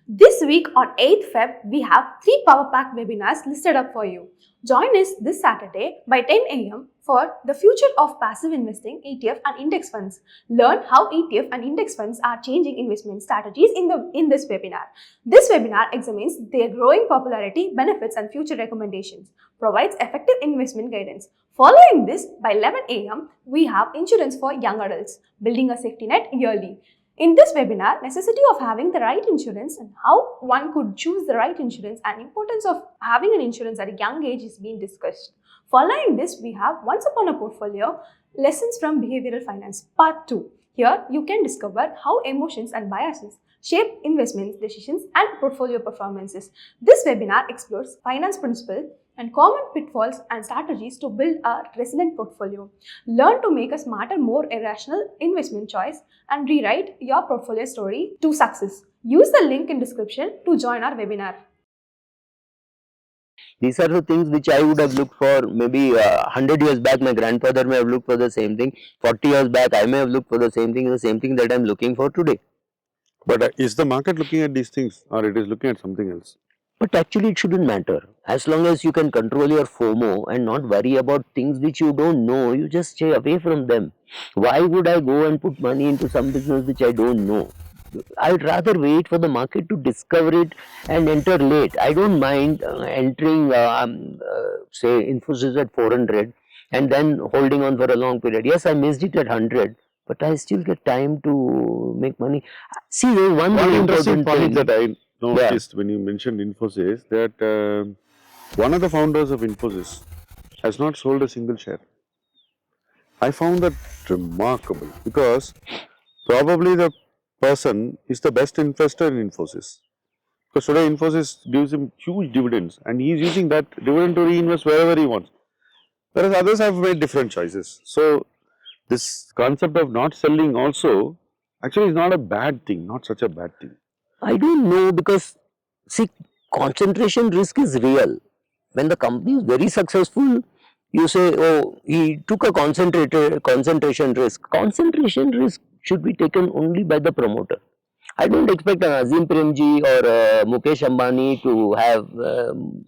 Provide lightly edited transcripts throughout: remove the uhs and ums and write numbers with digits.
This week on 8th Feb, we have 3 Power Pack webinars listed up for you. Join us this Saturday by 10 a.m. for the future of passive investing, ETF and index funds. Learn how ETF and index funds are changing investment strategies in this webinar. This webinar examines their growing popularity, benefits and future recommendations, provides effective investment guidance. Following this, by 11 a.m., we have insurance for young adults, building a safety net yearly. In this webinar, necessity of having the right insurance and how one could choose the right insurance and importance of having an insurance at a young age is being discussed. Following this, we have Once Upon a Portfolio, Lessons from Behavioral Finance, Part 2. Here, you can discover how emotions and biases shape investment decisions and portfolio performances. This webinar explores finance principles and common pitfalls and strategies to build a resilient portfolio. Learn to make a smarter, more irrational investment choice and rewrite your portfolio story to success. Use the link in description to join our webinar. These are the things which I would have looked for maybe 100 years back. My grandfather may have looked for the same thing. 40 years back, I may have looked for the same thing that I am looking for today. But is the market looking at these things, or it is looking at something else? But actually it shouldn't matter. As long as you can control your FOMO and not worry about things which you don't know, you just stay away from them. Why would I go and put money into some business which I don't know? I'd rather wait for the market to discover it and enter late. I don't mind entering, say, Infosys at 400 and then holding on for a long period. Yes, I missed it at 100, but I still get time to make money. See, one very interesting important point thing that I noticed when you mentioned Infosys, that one of the founders of Infosys has not sold a single share. I found that remarkable, because probably the person is the best investor in Infosys. Because today Infosys gives him huge dividends and he is using that dividend to reinvest wherever he wants. Whereas others have made different choices. So, this concept of not selling also actually is not a bad thing, not such a bad thing. I don't know, because see, concentration risk is real. When the company is very successful, you say, oh, he took a concentration risk. Concentration risk should be taken only by the promoter. I don't expect an Azim Premji or Mukesh Ambani to have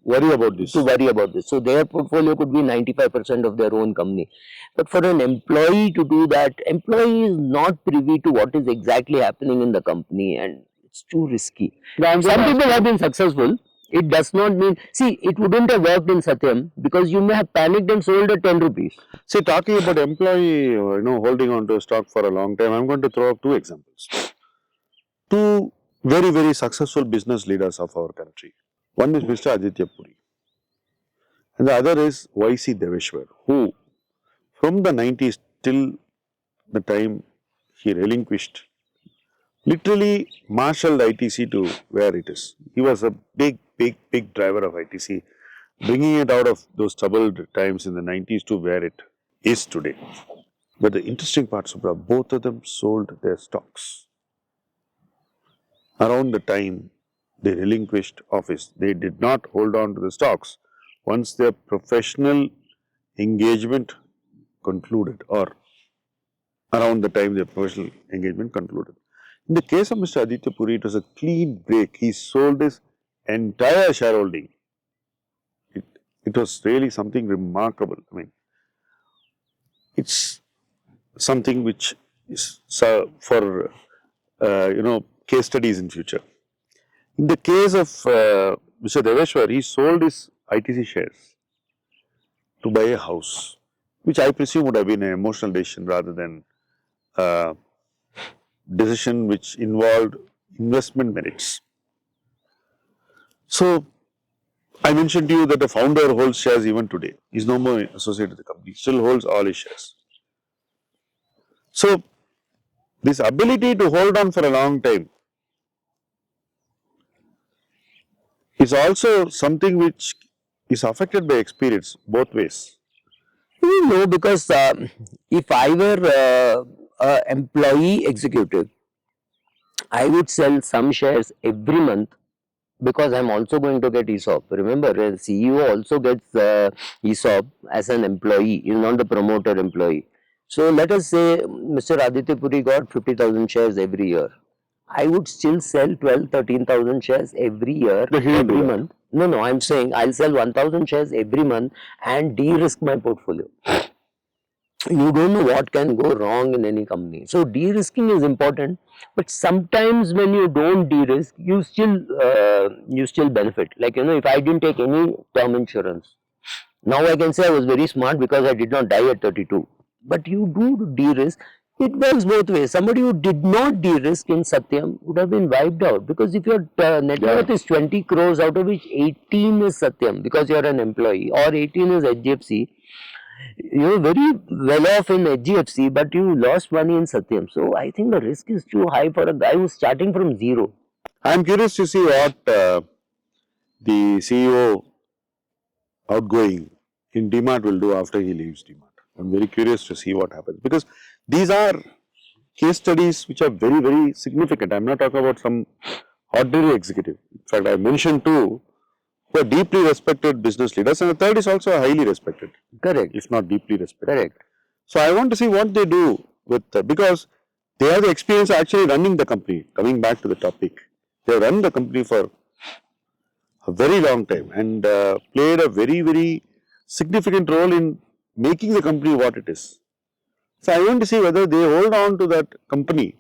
Worry about this. So their portfolio could be 95% of their own company. But for an employee to do that, employee is not privy to what is exactly happening in the company, and it's too risky. Some people have been successful. It does not mean, see, it wouldn't have worked in Satyam because you may have panicked and sold at 10 rupees. See, talking about employee, holding on to a stock for a long time, I'm going to throw up two examples. Two very, very successful business leaders of our country. One is Mr. Aditya Puri and the other is YC Deveshwar, who from the 90s till the time he relinquished, literally marshaled ITC to where it is. He was a big driver of ITC, bringing it out of those troubled times in the 90s to where it is today. But the interesting part, Subra, both of them sold their stocks around the time they relinquished office. They did not hold on to the stocks once their professional engagement concluded, or around the time their professional engagement concluded. In the case of Mr. Aditya Puri, it was a clean break. He sold his entire shareholding. It was really something remarkable. I mean, it's something which is for case studies in future. In the case of Mr. Deveshwar, he sold his ITC shares to buy a house, which I presume would have been an emotional decision rather than a decision which involved investment merits. So, I mentioned to you that the founder holds shares even today. He is no more associated with the company, still holds all his shares. So, this ability to hold on for a long time is also something which is affected by experience both ways. No, because if I were an employee executive, I would sell some shares every month because I'm also going to get ESOP. Remember, a CEO also gets ESOP as an employee, he's not the promoter employee. So let us say Mr. Aditya Puri got 50,000 shares every year. I would still sell 12, 13,000 shares every year, No, he didn't do every that. month. No, I'm saying I'll sell 1,000 shares every month and de-risk my portfolio. You don't know what can go wrong in any company. So de-risking is important, but sometimes when you don't de-risk, you still benefit. Like, if I didn't take any term insurance, now I can say I was very smart because I did not die at 32. But you do de-risk. It works both ways. Somebody who did not de-risk in Satyam would have been wiped out, because if your net worth is 20 crores, out of which 18 is Satyam because you are an employee, or 18 is HDFC, you're very well off in HDFC, but you lost money in Satyam. So I think the risk is too high for a guy who's starting from zero. I'm curious to see what the CEO outgoing in DMart will do after he leaves DMart. I'm very curious to see what happens, because these are case studies which are very, very significant. I'm not talking about some ordinary executive. In fact, I mentioned two who are deeply respected business leaders, and the third is also highly respected, Correct. if not deeply respected. Correct. So I want to see what they do with, because they have the experience of actually running the company. Coming back to the topic, they run the company for a very long time and played a very, very significant role in making the company what it is. So I want to see whether they hold on to that company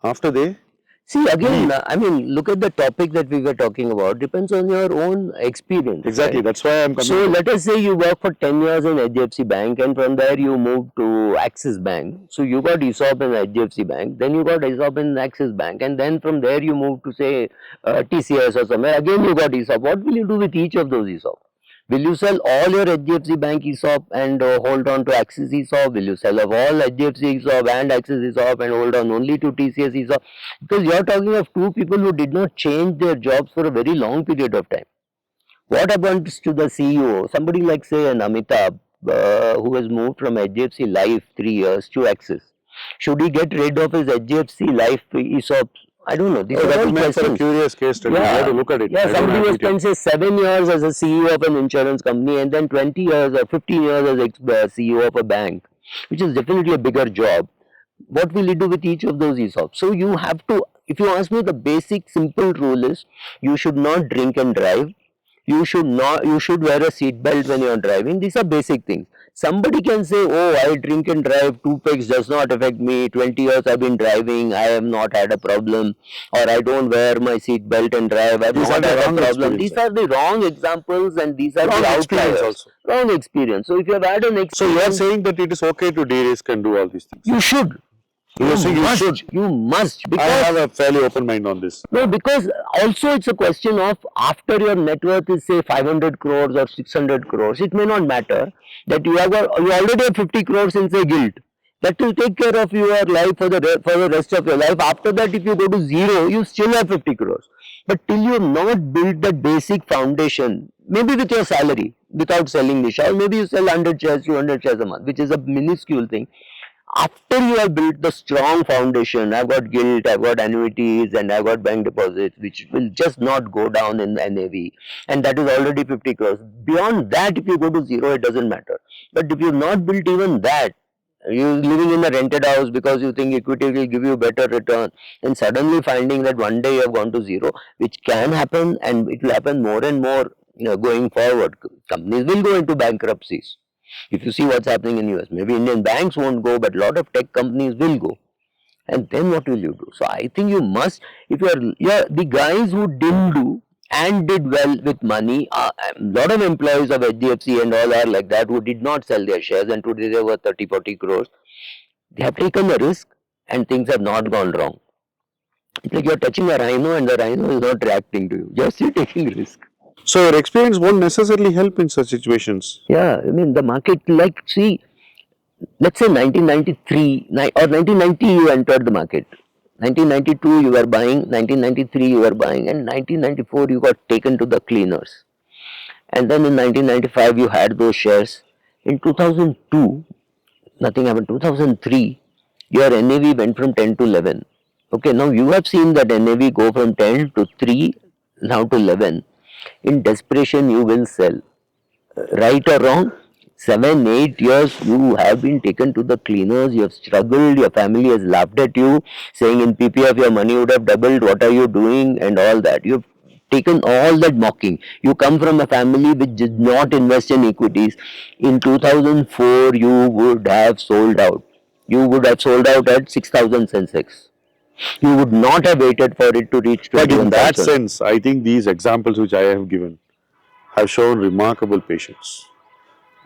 after they. See, again, I mean, look at the topic that we were talking about. Depends on your own experience. Exactly, right? that's why I'm coming. So let us say you work for 10 years in HDFC Bank, and from there you move to Axis Bank. So you got ESOP in HDFC Bank, then you got ESOP in Axis Bank, and then from there you move to, say, TCS or somewhere. Again you got ESOP. What will you do with each of those ESOP? Will you sell all your HDFC Bank ESOP and hold on to Axis ESOP? Will you sell off all HDFC ESOP and Axis ESOP and hold on only to TCS ESOP? Because you are talking of two people who did not change their jobs for a very long period of time. What happens to the CEO? Somebody like, say, an Amitabh, who has moved from HDFC Life 3 years to Axis. Should he get rid of his HDFC Life ESOPs? I don't know. These are all That's a questions. curious case study. You have to look at it. Yeah, somebody who spent, say, 7 years as a CEO of an insurance company and then 20 years or 15 years as CEO of a bank, which is definitely a bigger job. What will he do with each of those ESOPs? So you have to, if you ask me, the basic simple rule is you should not drink and drive. You should wear a seat belt when you are driving. These are basic things. Somebody can say, oh, I drink and drive, 2 pegs does not affect me, 20 years I've been driving, I have not had a problem, or I don't wear my seat belt and drive, I've not had a problem. These are the wrong examples, and these are the outliers. Also. Wrong experience. So if you have had an experience. So you are saying that it is okay to de-risk and do all these things? You should. You must. Because I have a fairly open mind on this. No, because also it's a question of, after your net worth is, say, 500 crores or 600 crores, it may not matter that you already have 50 crores in, say, guilt. That will take care of your life for the rest of your life. After that, if you go to zero, you still have 50 crores. But till you have not built that basic foundation, maybe with your salary, without selling the share, maybe you sell 100 shares, 200 shares a month, which is a minuscule thing. After you have built the strong foundation, I've got gilt, I've got annuities, and I've got bank deposits, which will just not go down in NAV, and that is already 50 crores. Beyond that, if you go to zero, it doesn't matter. But if you've not built even that, you're living in a rented house because you think equity will give you better return, and suddenly finding that one day you have gone to zero, which can happen, and it will happen more and more going forward. Companies will go into bankruptcies. If you see what's happening in US, maybe Indian banks won't go, but a lot of tech companies will go. And then what will you do? So I think you must, if you're the guys who didn't do and did well with money, a lot of employees of HDFC and all are like that, who did not sell their shares and today they were 30, 40 crores. They have taken a risk and things have not gone wrong. It's like you're touching a rhino and the rhino is not reacting to you. Just you're taking risk. So your experience won't necessarily help in such situations. Yeah, I mean the market, like, see, let's say 1993 or 1990 you entered the market. 1992 you were buying, 1993 you were buying, and 1994 you got taken to the cleaners. And then in 1995 you had those shares. In 2002, nothing happened. 2003, your NAV went from 10 to 11. Okay, now you have seen that NAV go from 10 to 3, now to 11. In desperation, you will sell. Right or wrong, 7, 8 years you have been taken to the cleaners, you have struggled, your family has laughed at you, saying in PPF your money would have doubled, what are you doing, and all that. You've taken all that mocking. You come from a family which did not invest in equities. In 2004, you would have sold out. You would have sold out at 6,000 Sensex. You would not have waited for it to reach But in that 21,000. sense, I think these examples which I have given have shown remarkable patience.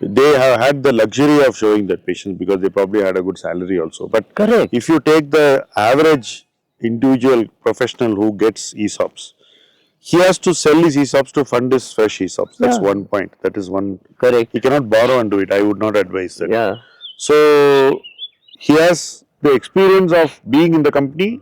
They have had the luxury of showing that patience because they probably had a good salary also. But Correct. if you take the average individual professional who gets ESOPs, he has to sell his ESOPs to fund his fresh ESOPs. That's Yeah. one point. That is one. Correct. He cannot borrow and do it. I would not advise that. Yeah. So he has the experience of being in the company,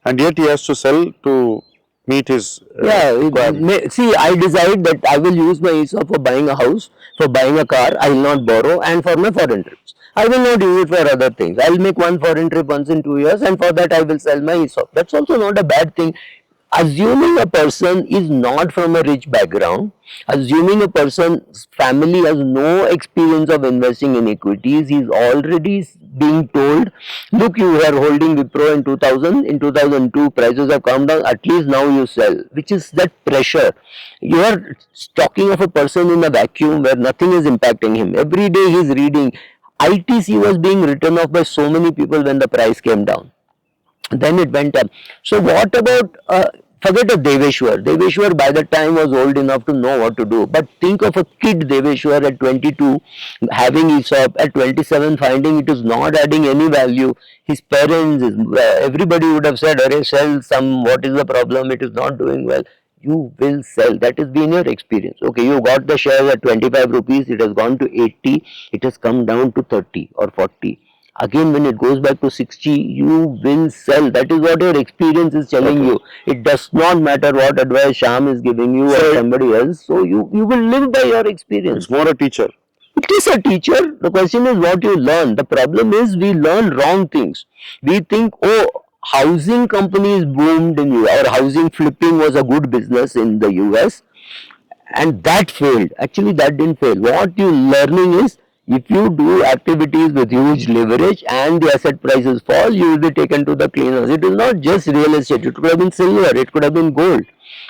and yet he has to sell to meet his requirement. See, I decide that I will use my ESOP for buying a house, for buying a car, I will not borrow, and for my foreign trips. I will not use it for other things. I will make one foreign trip once in 2 years, and for that I will sell my ESOP. That's also not a bad thing. Assuming a person is not from a rich background, assuming a person's family has no experience of investing in equities, he is already being told, look, you were holding Wipro in 2000, in 2002 prices have come down, at least now you sell, which is that pressure. You are talking of a person in a vacuum where nothing is impacting him. Every day he is reading. ITC was being written off by so many people when the price came down. Then it went up. So what about, forget of Deveshwar. Deveshwar by the time was old enough to know what to do. But think of a kid Deveshwar at 22 having ESOP, at 27 finding it is not adding any value. His parents, everybody would have said, "Arey, sell some, what is the problem, it is not doing well." You will sell. That has been your experience. Okay, you got the shares at 25 rupees, it has gone to 80, it has come down to 30 or 40. Again, when it goes back to 60, you will sell. That is what your experience is telling you. It does not matter what advice Shyam is giving you or somebody else. So you will live by your experience. It's more a teacher. It is a teacher. The question is what you learn. The problem is we learn wrong things. We think, oh, housing companies boomed in US, or housing flipping was a good business in the US, and that failed. Actually, that didn't fail. What you're learning is, if you do activities with huge leverage and the asset prices fall, you will be taken to the cleaners. It is not just real estate. It could have been silver. It could have been gold.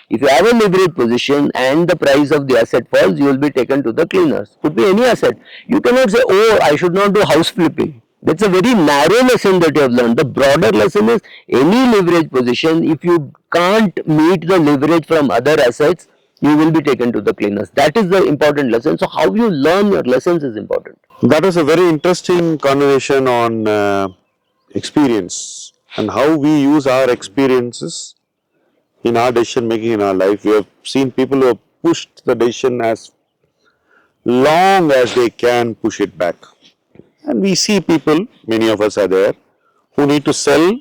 If you have a leverage position and the price of the asset falls, you will be taken to the cleaners. Could be any asset. You cannot say, oh, I should not do house flipping. That's a very narrow lesson that you have learned. The broader lesson is, any leverage position, if you can't meet the leverage from other assets, you will be taken to the cleaners. That is the important lesson. So how you learn your lessons is important. That was a very interesting conversation on experience and how we use our experiences in our decision making in our life. We have seen people who have pushed the decision as long as they can push it back. And we see people, many of us are there, who need to sell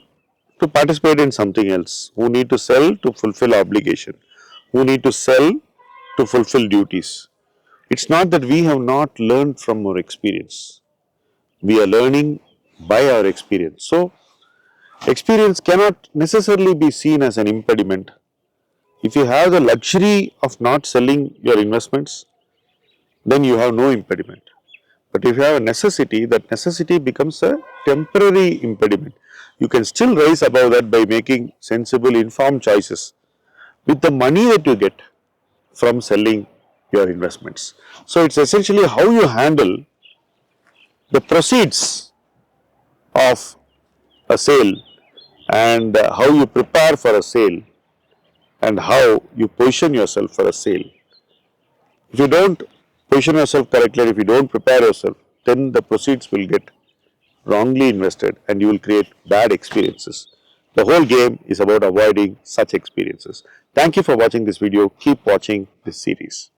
to participate in something else, who need to sell to fulfill obligation, who need to sell to fulfill duties. It's not that we have not learned from our experience. We are learning by our experience. So, experience cannot necessarily be seen as an impediment. If you have the luxury of not selling your investments, then you have no impediment. But if you have a necessity, that necessity becomes a temporary impediment. You can still rise above that by making sensible, informed choices with the money that you get from selling your investments. So, it's essentially how you handle the proceeds of a sale and how you prepare for a sale and how you position yourself for a sale. If you don't position yourself correctly and if you don't prepare yourself, then the proceeds will get wrongly invested and you will create bad experiences. The whole game is about avoiding such experiences. Thank you for watching this video. Keep watching this series.